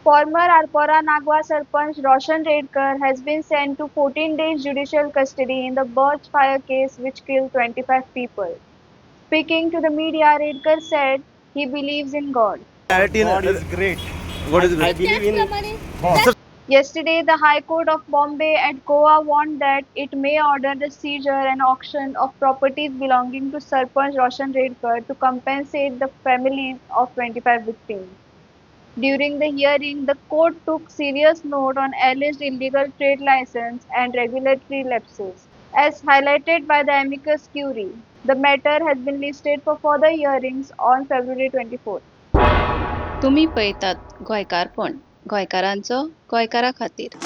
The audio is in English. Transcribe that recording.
Former Arpora Nagoa Sarpanch Roshan Redkar has been sent to 14 days judicial custody in the Birch fire case which killed 25 people. Speaking to the media, Redkar said he believes in God. God is great. What is I it? believe in God. Yesterday, the High Court of Bombay at Goa warned that it may order the seizure and auction of properties belonging to Sarpanch Roshan Redkar to compensate the families of 25 victims. During the hearing, the court took serious note on alleged illegal trade license and regulatory lapses. As highlighted by the amicus curiae, the matter has been listed for further hearings on February 24. तुम्ही पळयतात गोंयकारपण गोंयकारांचो गोंयकारा खातीर.